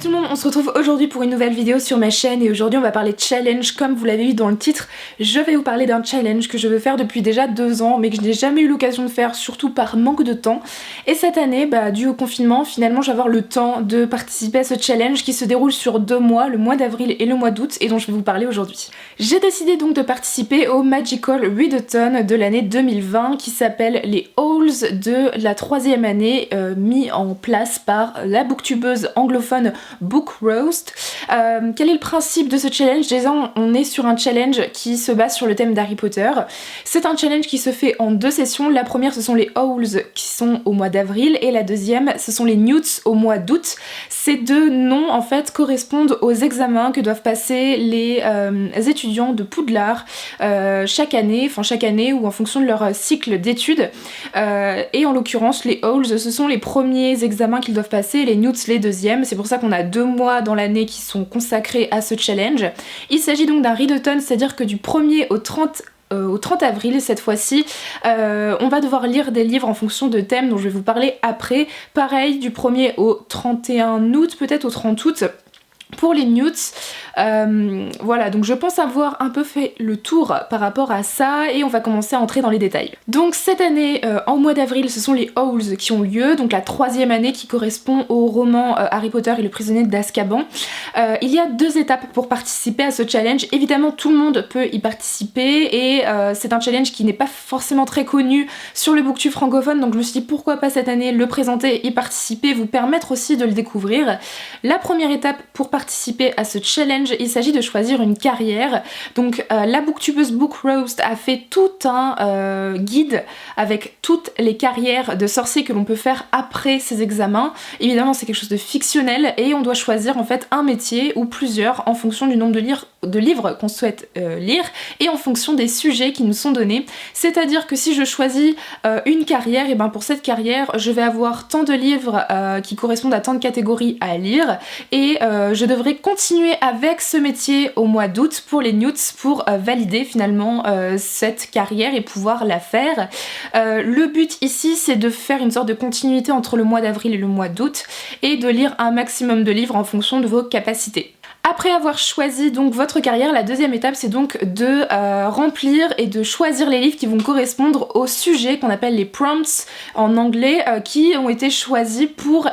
tout le monde, on se retrouve aujourd'hui pour une nouvelle vidéo sur ma chaîne et aujourd'hui on va parler de challenge. Comme vous l'avez vu dans le titre, je vais vous parler d'un challenge que je veux faire depuis déjà 2 ans mais que je n'ai jamais eu l'occasion de faire, surtout par manque de temps. Et cette année, dû au confinement, finalement je vais avoir le temps de participer à ce challenge qui se déroule sur 2 mois, le mois d'avril et le mois d'août, et dont je vais vous parler aujourd'hui. J'ai décidé donc de participer au Magical Readathon de l'année 2020 qui s'appelle les Hauls de la 3e année, mis en place par la booktubeuse anglophone Book Roast. Quel est le principe de ce challenge? Déjà, on est sur un challenge qui se base sur le thème d'Harry Potter. C'est un challenge qui se fait en 2 sessions. La première, ce sont les Hauls qui sont au mois d'avril et la deuxième, ce sont les Newts au mois d'août. Ces 2 noms en fait correspondent aux examens que doivent passer les étudiants de Poudlard chaque année ou en fonction de leur cycle d'études. Et en l'occurrence, les Hauls, ce sont les premiers examens qu'ils doivent passer, les Newts les deuxièmes. C'est pour ça qu'on a 2 mois dans l'année qui sont consacrés à ce challenge. Il s'agit donc d'un readathon, c'est-à-dire que du 1er au 30 avril cette fois-ci, on va devoir lire des livres en fonction de thèmes dont je vais vous parler après. Pareil, du 1er au 31 août, peut-être au 30 août. Pour les Newts, voilà, donc je pense avoir un peu fait le tour par rapport à ça et on va commencer à entrer dans les détails. Donc cette année, en mois d'avril, ce sont les Hauls qui ont lieu, donc la 3e année qui correspond au roman Harry Potter et le prisonnier d'Azkaban. Il y a 2 étapes pour participer à ce challenge. Évidemment, tout le monde peut y participer et c'est un challenge qui n'est pas forcément très connu sur le booktube francophone, donc je me suis dit pourquoi pas cette année le présenter, y participer, vous permettre aussi de le découvrir. La première étape pour participer à ce challenge, il s'agit de choisir une carrière. Donc la booktubeuse Book Roast a fait tout un guide avec toutes les carrières de sorciers que l'on peut faire après ces examens. Évidemment c'est quelque chose de fictionnel et on doit choisir en fait un métier ou plusieurs en fonction du nombre de livres qu'on souhaite lire et en fonction des sujets qui nous sont donnés. C'est-à-dire que si je choisis une carrière, et ben pour cette carrière je vais avoir tant de livres qui correspondent à tant de catégories à lire et je devrais continuer avec ce métier au mois d'août pour les Newts pour valider finalement cette carrière et pouvoir la faire. Le but ici c'est de faire une sorte de continuité entre le mois d'avril et le mois d'août et de lire un maximum de livres en fonction de vos capacités. Après avoir choisi donc votre carrière, la deuxième étape c'est donc de remplir et de choisir les livres qui vont correspondre au sujet qu'on appelle les prompts en anglais qui ont été choisis pour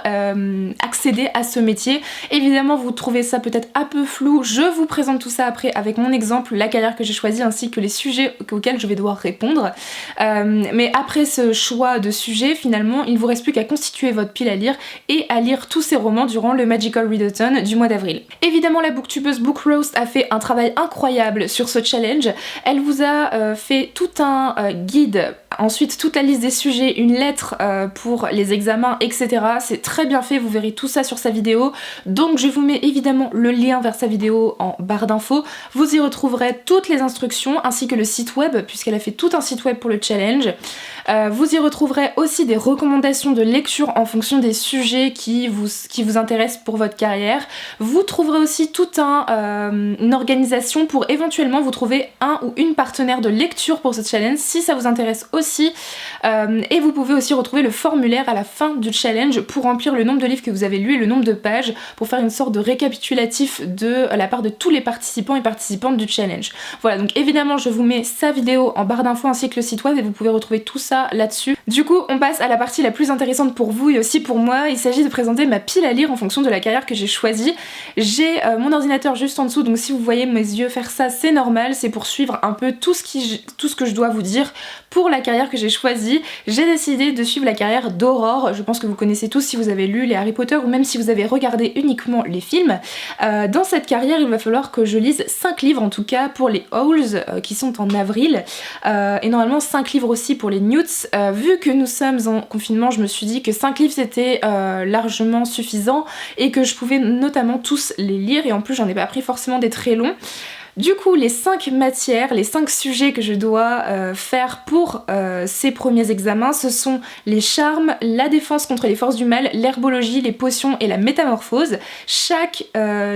accéder à ce métier. Évidemment vous trouvez ça peut-être un peu flou, je vous présente tout ça après avec mon exemple, la carrière que j'ai choisie ainsi que les sujets auxquels je vais devoir répondre. Mais après ce choix de sujet, finalement il ne vous reste plus qu'à constituer votre pile à lire et à lire tous ces romans durant le Magical Readathon du mois d'avril. Évidemment la booktubeuse Book Roast a fait un travail incroyable sur ce challenge. Elle vous a fait tout un guide, ensuite toute la liste des sujets, une lettre pour les examens, etc. C'est très bien fait, vous verrez tout ça sur sa vidéo. Donc je vous mets évidemment le lien vers sa vidéo en barre d'infos. Vous y retrouverez toutes les instructions ainsi que le site web, puisqu'elle a fait tout un site web pour le challenge. Vous y retrouverez aussi des recommandations de lecture en fonction des sujets qui vous intéressent pour votre carrière. Vous trouverez aussi toute une organisation pour éventuellement vous trouver un ou une partenaire de lecture pour ce challenge si ça vous intéresse aussi. Et vous pouvez aussi retrouver le formulaire à la fin du challenge pour remplir le nombre de livres que vous avez lus et le nombre de pages pour faire une sorte de récapitulatif de la part de tous les participants et participantes du challenge. Voilà, donc évidemment je vous mets sa vidéo en barre d'infos ainsi que le site web et vous pouvez retrouver tout ça là-dessus. Du coup on passe à la partie la plus intéressante pour vous et aussi pour moi. Il s'agit de présenter ma pile à lire en fonction de la carrière que j'ai choisie. J'ai mon ordinateur juste en dessous, donc si vous voyez mes yeux faire ça c'est normal, c'est pour suivre un peu tout ce que je dois vous dire pour la carrière que j'ai choisie. J'ai décidé de suivre la carrière d'Aurore, je pense que vous connaissez tous si vous avez lu les Harry Potter ou même si vous avez regardé uniquement les films. Dans cette carrière il va falloir que je lise 5 livres en tout cas pour les Hauls qui sont en avril et normalement 5 livres aussi pour les Newts. Vu que nous sommes en confinement, je me suis dit que 5 livres c'était largement suffisant et que je pouvais notamment tous les lire et en plus j'en ai pas pris forcément des très longs. Du coup, les 5 matières, les 5 sujets que je dois faire pour ces premiers examens, ce sont les charmes, la défense contre les forces du mal, l'herbologie, les potions et la métamorphose. Chaque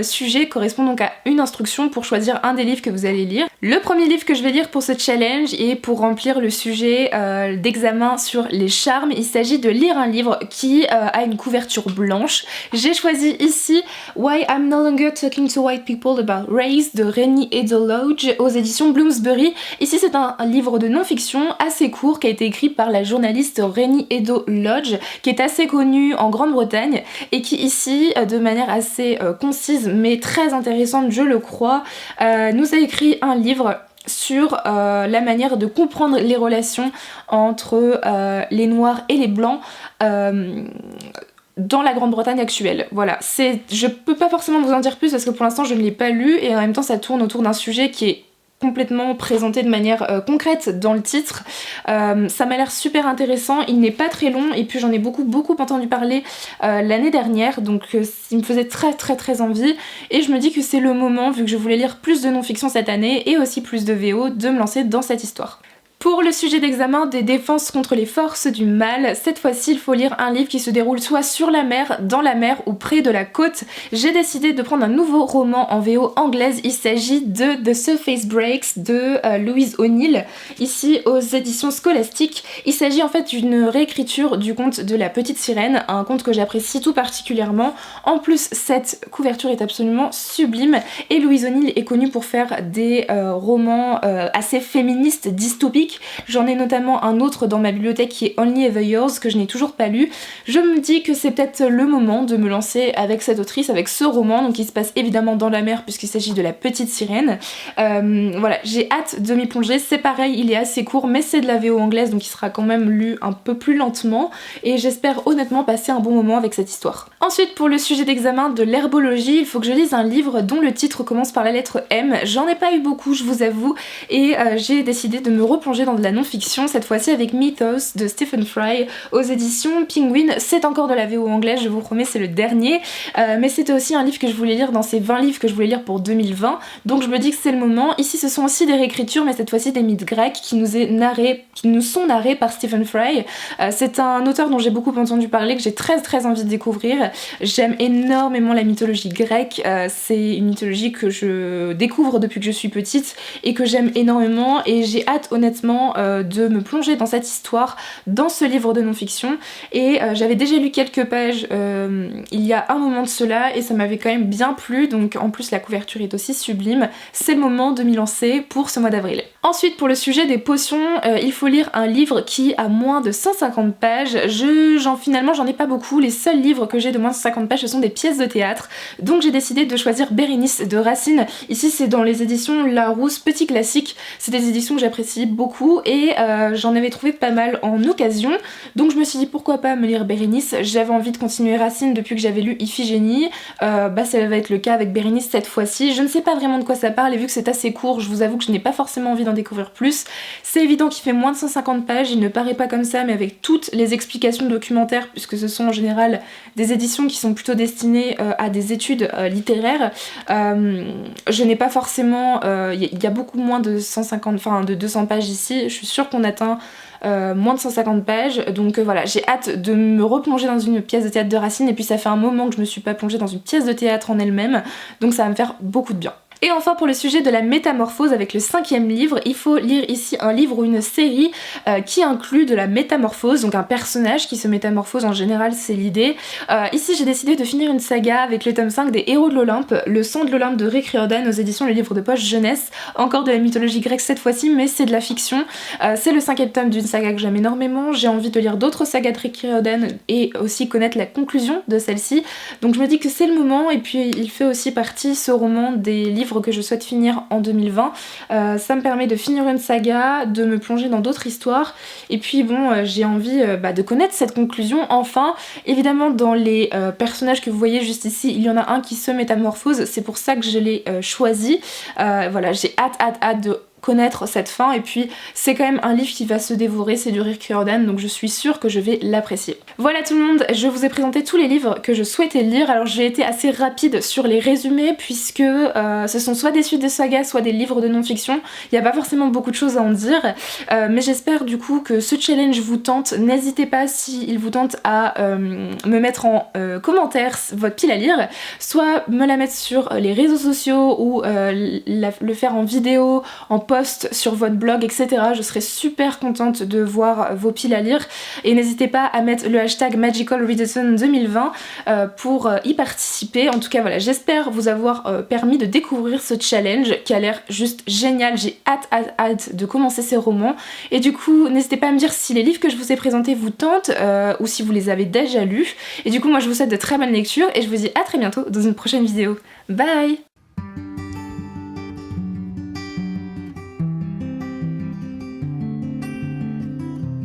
sujet correspond donc à une instruction pour choisir un des livres que vous allez lire. Le premier livre que je vais lire pour ce challenge et pour remplir le sujet d'examen sur les charmes, il s'agit de lire un livre qui a une couverture blanche. J'ai choisi ici Why I'm No Longer Talking to White People About Race de Rennie Edo Lodge aux éditions Bloomsbury. Ici c'est un livre de non-fiction assez court qui a été écrit par la journaliste Rennie Edo Lodge, qui est assez connue en Grande-Bretagne et qui ici, de manière assez concise mais très intéressante je le crois, nous a écrit un livre sur la manière de comprendre les relations entre les noirs et les blancs dans la Grande-Bretagne actuelle. Voilà, je peux pas forcément vous en dire plus parce que pour l'instant je ne l'ai pas lu et en même temps ça tourne autour d'un sujet qui est complètement présenté de manière concrète dans le titre. Ça m'a l'air super intéressant, il n'est pas très long et puis j'en ai beaucoup entendu parler l'année dernière, donc il me faisait très envie et je me dis que c'est le moment, vu que je voulais lire plus de non-fiction cette année et aussi plus de VO, de me lancer dans cette histoire. Pour le sujet d'examen des défenses contre les forces du mal, cette fois-ci il faut lire un livre qui se déroule soit sur la mer, dans la mer ou près de la côte. J'ai décidé de prendre un nouveau roman en VO anglaise, il s'agit de The Surface Breaks de Louise O'Neill, ici aux éditions Scholastiques. Il s'agit en fait d'une réécriture du conte de la petite sirène, un conte que j'apprécie tout particulièrement. En plus cette couverture est absolument sublime et Louise O'Neill est connue pour faire des romans assez féministes, dystopiques. J'en ai notamment un autre dans ma bibliothèque qui est Only Ever Yours que je n'ai toujours pas lu. Je me dis que c'est peut-être le moment de me lancer avec cette autrice, avec ce roman, donc il se passe évidemment dans la mer puisqu'il s'agit de la petite sirène. Voilà, j'ai hâte de m'y plonger, c'est pareil, il est assez court mais c'est de la VO anglaise donc il sera quand même lu un peu plus lentement et j'espère honnêtement passer un bon moment avec cette histoire. Ensuite pour le sujet d'examen de l'herbologie, il faut que je lise un livre dont le titre commence par la lettre M. J'en ai pas eu beaucoup je vous avoue et j'ai décidé de me replonger dans de la non-fiction, cette fois-ci avec Mythos de Stephen Fry aux éditions Penguin. C'est encore de la VO anglaise, je vous promets, c'est le dernier, mais c'était aussi un livre que je voulais lire dans ces 20 livres que je voulais lire pour 2020, donc je me dis que c'est le moment. Ici ce sont aussi des réécritures, mais cette fois-ci des mythes grecs qui nous sont narrés par Stephen Fry. C'est un auteur dont j'ai beaucoup entendu parler, que j'ai très envie de découvrir. J'aime énormément la mythologie grecque, c'est une mythologie que je découvre depuis que je suis petite et que j'aime énormément et j'ai hâte honnêtement de me plonger dans cette histoire, dans ce livre de non-fiction et j'avais déjà lu quelques pages il y a un moment de cela et ça m'avait quand même bien plu, donc en plus la couverture est aussi sublime, c'est le moment de m'y lancer pour ce mois d'avril. Ensuite pour le sujet des potions, il faut lire un livre qui a moins de 150 pages, finalement j'en ai pas beaucoup, les seuls livres que j'ai de moins de 150 pages ce sont des pièces de théâtre, donc j'ai décidé de choisir Bérénice de Racine. Ici c'est dans les éditions Larousse, petit classique, c'est des éditions que j'apprécie beaucoup et j'en avais trouvé pas mal en occasion, donc je me suis dit pourquoi pas me lire Bérénice. J'avais envie de continuer Racine depuis que j'avais lu Iphigénie, ça va être le cas avec Bérénice cette fois-ci. Je ne sais pas vraiment de quoi ça parle et vu que c'est assez court, je vous avoue que je n'ai pas forcément envie d'en découvrir plus. C'est évident qu'il fait moins de 150 pages, il ne paraît pas comme ça, mais avec toutes les explications documentaires, puisque ce sont en général des éditions qui sont plutôt destinées à des études littéraires, je n'ai pas forcément... Il y a beaucoup moins de 200 pages ici, je suis sûre qu'on atteint moins de 150 pages, donc voilà, j'ai hâte de me replonger dans une pièce de théâtre de Racine et puis ça fait un moment que je me suis pas plongée dans une pièce de théâtre en elle-même, donc ça va me faire beaucoup de bien. Et enfin pour le sujet de la métamorphose avec le 5e livre, il faut lire ici un livre ou une série qui inclut de la métamorphose, donc un personnage qui se métamorphose en général, c'est l'idée. Ici j'ai décidé de finir une saga avec le tome 5 des Héros de l'Olympe, le sang de l'Olympe de Rick Riordan aux éditions Le Livre de Poche Jeunesse, encore de la mythologie grecque cette fois-ci mais c'est de la fiction. C'est le 5e tome d'une saga que j'aime énormément, j'ai envie de lire d'autres sagas de Rick Riordan et aussi connaître la conclusion de celle-ci, donc je me dis que c'est le moment et puis il fait aussi partie ce roman des livres que je souhaite finir en 2020. Ça me permet de finir une saga, de me plonger dans d'autres histoires et puis bon j'ai envie de connaître cette conclusion enfin. Évidemment dans les personnages que vous voyez juste ici il y en a un qui se métamorphose, c'est pour ça que je l'ai choisi. Voilà, j'ai hâte de connaître cette fin, et puis c'est quand même un livre qui va se dévorer, c'est du Rick Riordan, donc je suis sûre que je vais l'apprécier. Voilà tout le monde, je vous ai présenté tous les livres que je souhaitais lire. Alors j'ai été assez rapide sur les résumés puisque ce sont soit des suites de sagas, soit des livres de non-fiction. Il n'y a pas forcément beaucoup de choses à en dire, mais j'espère du coup que ce challenge vous tente. N'hésitez pas, s'il vous tente, à me mettre en commentaire votre pile à lire, soit me la mettre sur les réseaux sociaux ou le faire en vidéo, en post sur votre blog, etc. Je serais super contente de voir vos piles à lire, et n'hésitez pas à mettre le hashtag Magical Readathon 2020 pour y participer. En tout cas voilà, j'espère vous avoir permis de découvrir ce challenge qui a l'air juste génial. J'ai hâte de commencer ces romans, et du coup n'hésitez pas à me dire si les livres que je vous ai présentés vous tentent ou si vous les avez déjà lus, et du coup moi je vous souhaite de très bonnes lectures et je vous dis à très bientôt dans une prochaine vidéo. Bye!